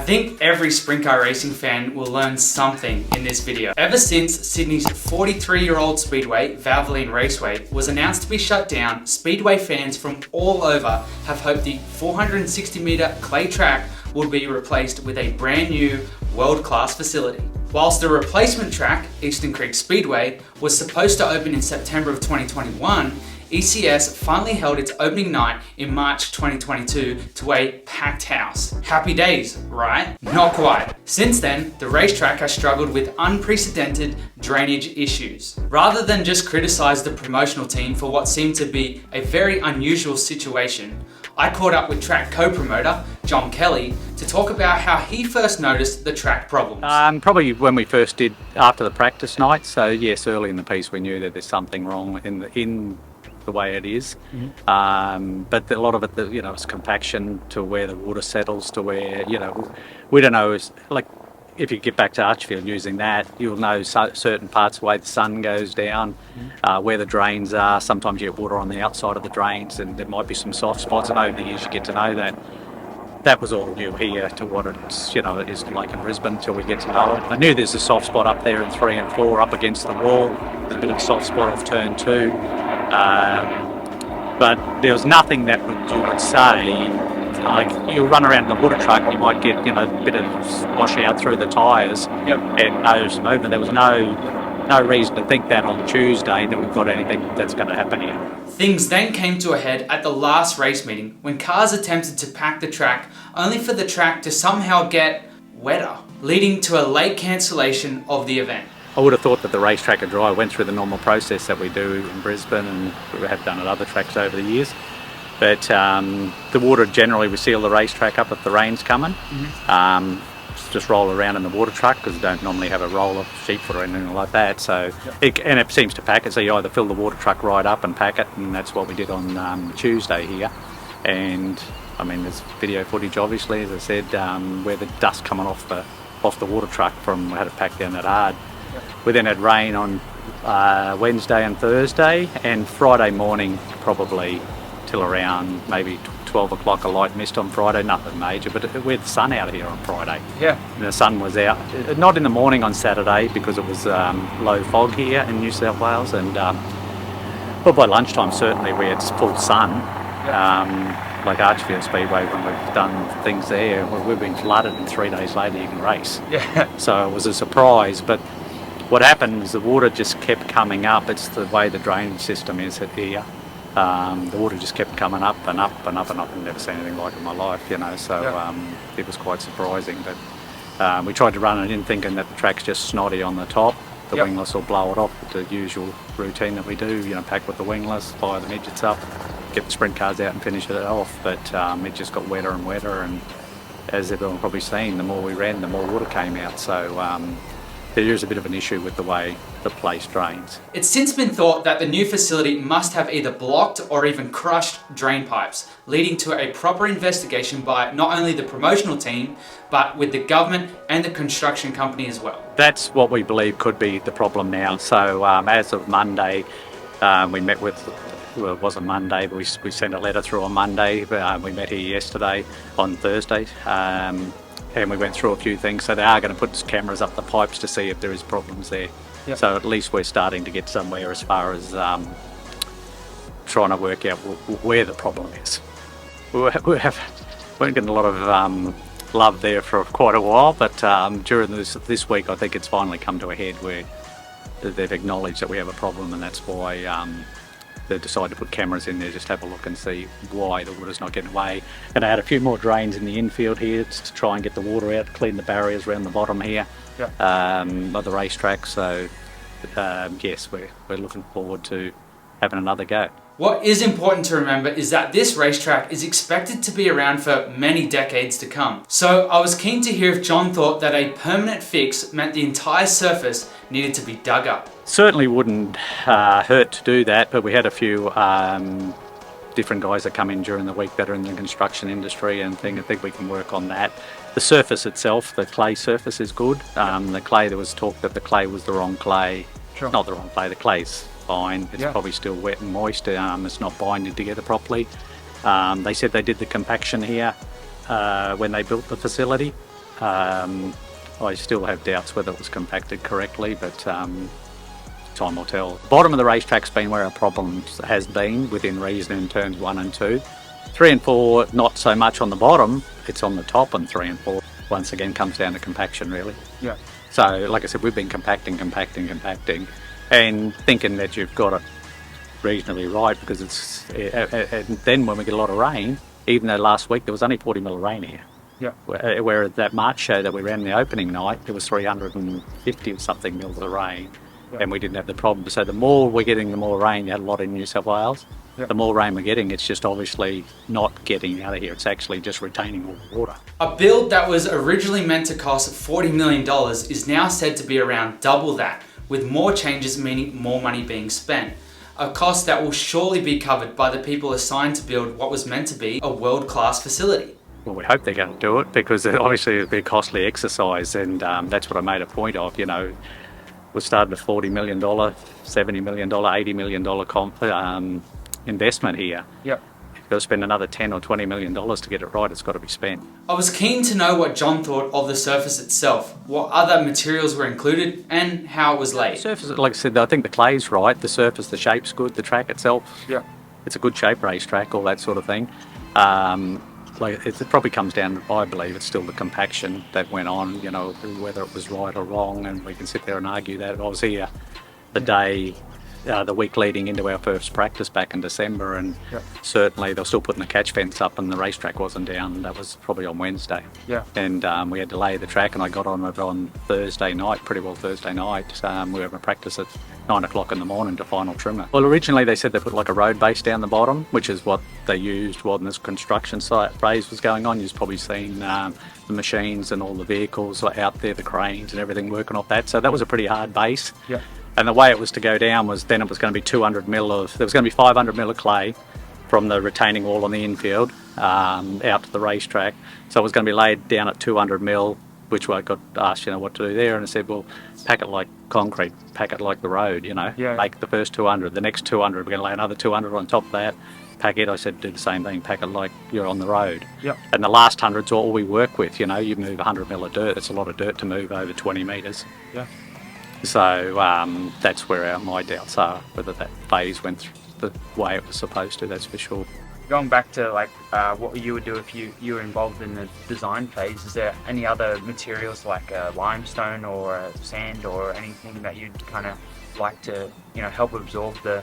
think every sprint car racing fan will learn something in this video. Ever since Sydney's 43-year-old speedway, Valvoline Raceway, was announced to be shut down, speedway fans from all over have hoped the 460-metre clay track would be replaced with a brand new world-class facility. Whilst the replacement track, Eastern Creek Speedway, was supposed to open in September of 2021, ECS finally held its opening night in March 2022 to a packed house. Happy days, right? Not quite. Since then, the racetrack has struggled with unprecedented drainage issues. Rather than just criticize the promotional team for what seemed to be a very unusual situation, I caught up with track co-promoter John Kelly to talk about how he first noticed the track problems. Probably when we first did after the practice night. So yes, early in the piece we knew that there's something wrong in the way it is. But a lot of it, it's compaction to where the water settles to where, we don't know, like if you get back to Archfield using that, you'll know certain parts of the way the sun goes down, where the drains are. Sometimes you get water on the outside of the drains and there might be some soft spots, and over the years you get to know that. That was all new here to what it's, it is like in Brisbane until we get to know it. I knew there's a soft spot up there in 3 and 4 up against the wall. There's a bit of a soft spot off turn 2. But there was nothing that you would say, like you run around in the water truck, you might get, a bit of washout through the tyres and no movement. There was no reason to think that on Tuesday that we've got anything that's going to happen here. Things then came to a head at the last race meeting when cars attempted to pack the track only for the track to somehow get wetter, leading to a late cancellation of the event. I would have thought that the racetrack would dry. Went through the normal process that we do in Brisbane and we have done at other tracks over the years. But the water, generally we seal the racetrack up if the rain's coming. Just roll around in the water truck because we don't normally have a roll of sheepfoot or anything like that. So it seems to pack it. So you either fill the water truck right up and pack it, and that's what we did on Tuesday here. And I mean, there's video footage, obviously, as I said, where the dust coming off the water truck from we had it packed down that hard. We then had rain on Wednesday and Thursday, and Friday morning probably till around maybe 12 o'clock, a light mist on Friday, nothing major, but we had the sun out here on Friday. And the sun was out, not in the morning on Saturday because it was low fog here in New South Wales, and but by lunchtime certainly we had full sun. Like Archfield Speedway, when we've done things there, we've been flooded, and 3 days later you can race. So it was a surprise, but what happened is the water just kept coming up. It's the way the drainage system is here. The water just kept coming up and up and up and up. I've never seen anything like it in my life, so it was quite surprising. But we tried to run it in thinking that the track's just snotty on the top. The wingless will blow it off with the usual routine that we do, pack with the wingless, fire the midgets up, get the sprint cars out and finish it off. But it just got wetter and wetter, and as everyone probably seen, the more we ran, the more water came out. So there is a bit of an issue with the way the place drains. It's since been thought that the new facility must have either blocked or even crushed drain pipes, leading to a proper investigation by not only the promotional team, but with the government and the construction company as well. That's what we believe could be the problem now. So as of Monday, we met with, well, it wasn't Monday, but we sent a letter through on Monday. We met here yesterday on Thursday. And we went through a few things, so they are going to put cameras up the pipes to see if there is problems there. So at least we're starting to get somewhere as far as trying to work out where the problem is. We're getting a lot of love there for quite a while, but during this week I think it's finally come to a head where they've acknowledged that we have a problem, and that's why they decided to put cameras in there, just have a look and see why the water's not getting away. And I had a few more drains in the infield here to try and get the water out, clean the barriers around the bottom here of the racetrack. So yes, we're looking forward to having another go. What is important to remember is that this racetrack is expected to be around for many decades to come. So I was keen to hear if John thought that a permanent fix meant the entire surface needed to be dug up. Certainly wouldn't hurt to do that, but we had a few different guys that come in during the week that are in the construction industry, and I think we can work on that. The surface itself, the clay surface, is good. The clay, there was talk that the clay was the wrong clay. Not the wrong clay, the clay's fine. It's probably still wet and moist. It's not binding together properly. They said they did the compaction here when they built the facility. I still have doubts whether it was compacted correctly, but time will tell. Bottom of the racetrack's been where our problems has been, within reason, in turns 1 and 2. 3 and 4, not so much on the bottom, it's on the top on 3 and 4. Once again, comes down to compaction, really. Yeah. So, like I said, we've been compacting, and thinking that you've got it reasonably right, because it's. And then when we get a lot of rain, even though last week there was only 40 mil of rain here. Yeah. Where that March show that we ran the opening night, there was 350 or something mils of rain, and we didn't have the problem. So the more we're getting, the more rain. You had a lot in New South Wales. The more rain we're getting, it's just obviously not getting out of here. It's actually just retaining all the water. A build that was originally meant to cost $40 million is now said to be around double that, with more changes meaning more money being spent. A cost that will surely be covered by the people assigned to build what was meant to be a world-class facility. Well, we hope they're going to do it, because obviously it'll be a costly exercise, and that's what I made a point of. You know, we started a $40 million, $70 million, $80 million investment here. Yep. If you've got to spend another $10 or $20 million to get it right, it's got to be spent. I was keen to know what John thought of the surface itself, what other materials were included, and how it was laid. The surface, like I said, I think the clay's right. The surface, the shape's good. The track itself, it's a good shape racetrack, all that sort of thing. Like it probably comes down, I believe, it's still the compaction that went on, you know, whether it was right or wrong, and we can sit there and argue that. I was here the week leading into our first practice back in December, and certainly they were still putting the catch fence up and the racetrack wasn't down. That was probably on Wednesday. And we had to lay the track, and I got on it on Thursday night, pretty well Thursday night. We were having a practice at 9 o'clock in the morning to final trim it. Well, originally they said they put like a road base down the bottom, which is what they used when this construction site phase was going on. You've probably seen the machines and all the vehicles out there, the cranes and everything working off that. So that was a pretty hard base. And the way it was to go down was then it was going to be 200 mil of, there was going to be 500 mil of clay from the retaining wall on the infield out to the racetrack. So it was going to be laid down at 200 mil, which I got asked, you know, what to do there. And I said, well, pack it like concrete, pack it like the road, you know, make the first 200, the next 200, we're going to lay another 200 on top of that. Pack it, I said, do the same thing, pack it like you're on the road. And the last 100's all we work with, you know, you move 100 mil of dirt, that's a lot of dirt to move over 20 metres. So that's where my doubts are, whether that phase went the way it was supposed to, that's for sure. Going back to like what you would do if you were involved in the design phase, is there any other materials like limestone or sand or anything that you'd kind of like to, you know, help absorb the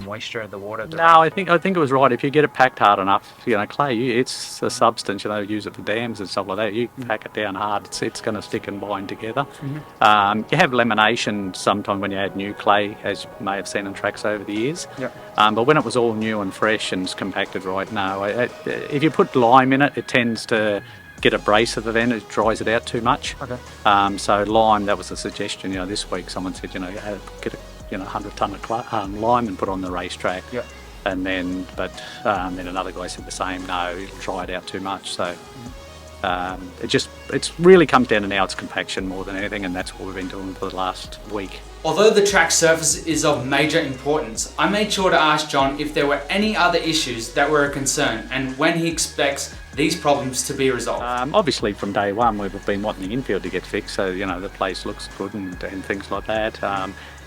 moisture of the water? No, I think it was right. If you get it packed hard enough, you know, clay, it's a substance, you know, use it for dams and stuff like that. You pack it down hard, it's going to stick and bind together. You have lamination sometime when you add new clay, as you may have seen on tracks over the years. But when it was all new and fresh and it's compacted right now, if you put lime in it, it tends to get abrasive then, it dries it out too much. So lime, that was a suggestion, you know, this week someone said, you know, get a 100 tonne of lime and put on the racetrack. And then, then another guy said the same, no, it'll dry it out too much. So it really comes down to now it's compaction more than anything, and that's what we've been doing for the last week. Although the track surface is of major importance, I made sure to ask John if there were any other issues that were a concern and when he expects these problems to be resolved. Obviously from day one we've been wanting the infield to get fixed, so you know the place looks good and things like that.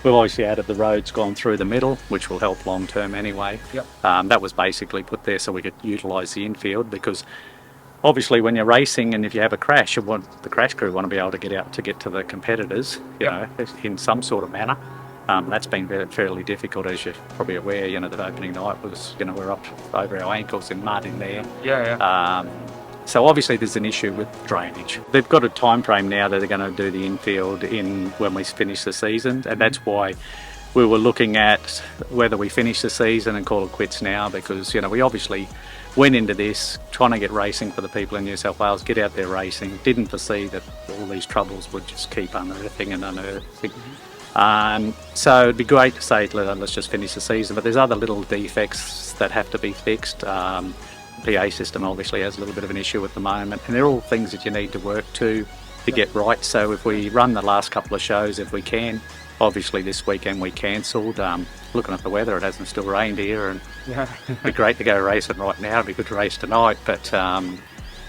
We've obviously added the roads gone through the middle, which will help long term anyway. That was basically put there so we could utilise the infield, because obviously when you're racing and if you have a crash, you want the crash crew want to be able to get out to get to the competitors, you know, in some sort of manner. That's been fairly difficult, as you're probably aware. You know, the opening night was, you know, we're up over our ankles in mud in there. So obviously there's an issue with drainage. They've got a time frame now that they're going to do the infield in when we finish the season, and that's why we were looking at whether we finish the season and call it quits now, because, you know, we obviously went into this trying to get racing for the people in New South Wales, get out there racing, didn't foresee that all these troubles would just keep unearthing and unearthing. So it'd be great to say, let's just finish the season, but there's other little defects that have to be fixed. PA system obviously has a little bit of an issue at the moment, and they're all things that you need to work to get right. So if we run the last couple of shows, if we can, obviously this weekend we cancelled. Looking at the weather, it hasn't still rained here, and it'd be great to go racing right now. It'd be good to race tonight, but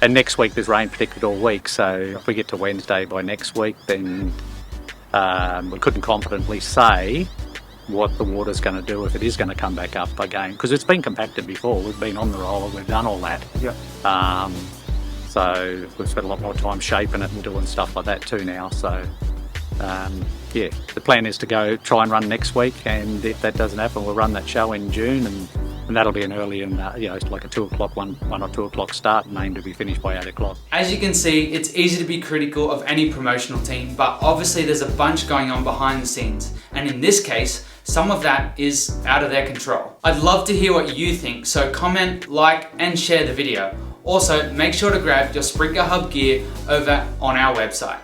And next week there's rain predicted all week, so if we get to Wednesday by next week, then we couldn't confidently say what the water's going to do if it is going to come back up again, because it's been compacted before. We've been on the roller, we've done all that. Yeah. So we've spent a lot more time shaping it and doing stuff like that too now. So yeah, the plan is to try and run next week, and if that doesn't happen, we'll run that show in June, and that'll be an early and it's like a 2 o'clock, 1 or 2 o'clock start, and aim to be finished by 8 o'clock. As you can see, it's easy to be critical of any promotional team, but obviously there's a bunch going on behind the scenes, and in this case, some of that is out of their control. I'd love to hear what you think, so comment, like, and share the video. Also, make sure to grab your Sprint Car Hub gear over on our website.